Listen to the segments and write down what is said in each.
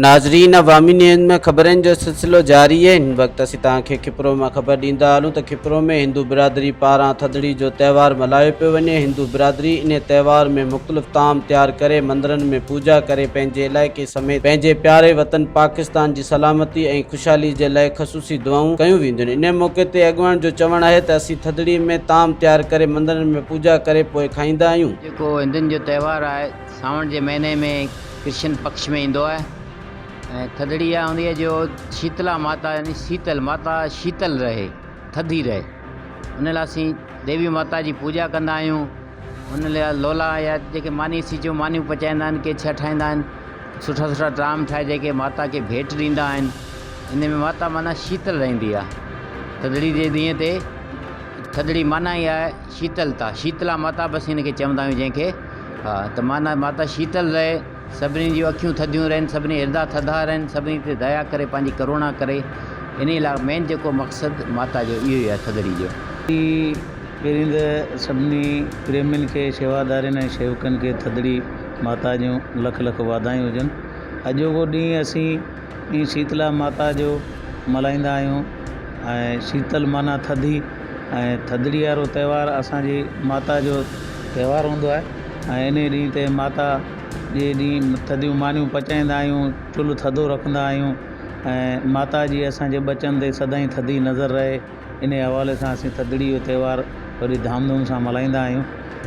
नाज़रीन, अवामी न्यूज़ में ख़बरनि जो सिलसिलो जारी है। इन वक्त असीं तव्हांखे खिपरो में ख़बर ॾींदा हलूं त खिपरो में हिंदू बिरादरी पारां थदड़ी जो त्यौहार मल्हायो पियो वञे। हिंदू बिरादरी इन त्यौहार में मुख़्तलिफ़ ताम तैयार करे मंदिरनि में पूजा करे पंहिंजे इलाइक़े समेत पंहिंजे प्यारे वतन पाकिस्तान जी सलामती ऐं ख़ुशहाली जे लाइ ख़ुसूसी दुआऊं कयूं वेंदियूं आहिनि। इन मौक़े ते अॻुवाण जो चवणु आहे त असीं थदड़ी में ताम तैयार करे मंदिरनि में पूजा करे पोइ खाईंदा आहियूं। जेको हिंदुनि जो त्यौहार आहे सावण जे महीने में कृष्ण पक्ष में ईंदो आहे ऐं थदड़ी इहा हूंदी आहे जो शीतला माता यानी शीतल माता शीतल रहे, थधी रहे, उन लाइ असीं देवी माता जी पूजा कंदा आहियूं। उन लाइ लोला या जेके मानी सिजो मानियूं पचाईंदा आहिनि, के छह ठाहींदा आहिनि, सुठा सुठा ड्राम ठाहे जेके माता खे भेंट ॾींदा आहिनि। इन में माता माना शीतल रहंदी आहे। थदड़ी जे ॾींहं ते थदड़ी माना ई आहे शीतलता, शीतला माता बसि हिन खे चवंदा आहियूं जंहिंखे। हा, त माना माता शीतल रहे, सभिनी जूं अखियूं थधियूं रहनि, सभिनी हृदय थधा रहनि, सभिनी ते दया करे, पंहिंजी करुणा करे। इन लाइ मेन जेको मक़सदु माता जो इहो ई आहे थदड़ी जो। पहिरीं त सभिनी प्रेमियुनि खे, शेवादारनि ऐं शेवकनि खे थदड़ी माता जूं लख लख वाधायूं हुजनि। अॼोको ॾींहुं असीं शीतला माता जो मल्हाईंदा आहियूं ऐं शीतल माना थधी, ऐं थदड़ी वारो त्यौहार असांजी माता जो त्यौहार हूंदो आहे। ऐं इन ॾींहं ते माता जे ॾींहुं थधियूं मानियूं पचाईंदा आहियूं, चुल्हो थधो रखंदा आहियूं ऐं माता जी असांजे बचनि ते सदाईं थधी नज़र रहे। इन हवाले सां असीं थदड़ी जो त्यौहार वरी धामधूम सां मल्हाईंदा आहियूं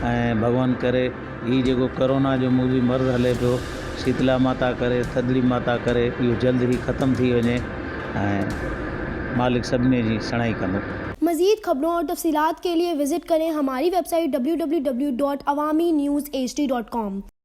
ऐं भॻवानु करे हीउ जेको करोना जो मूवी मर्ज़ हले पियो, शीतला माता करे, थदड़ी माता करे, इहो जल्द ई ख़त्म थी वञे ऐं मालिक सभिनी जी सणाई कंदो। मज़ीद खबरों और तफसीलात के लिए विज़िट करें हमारी वेबसाइट www.awamiNewsHD.com।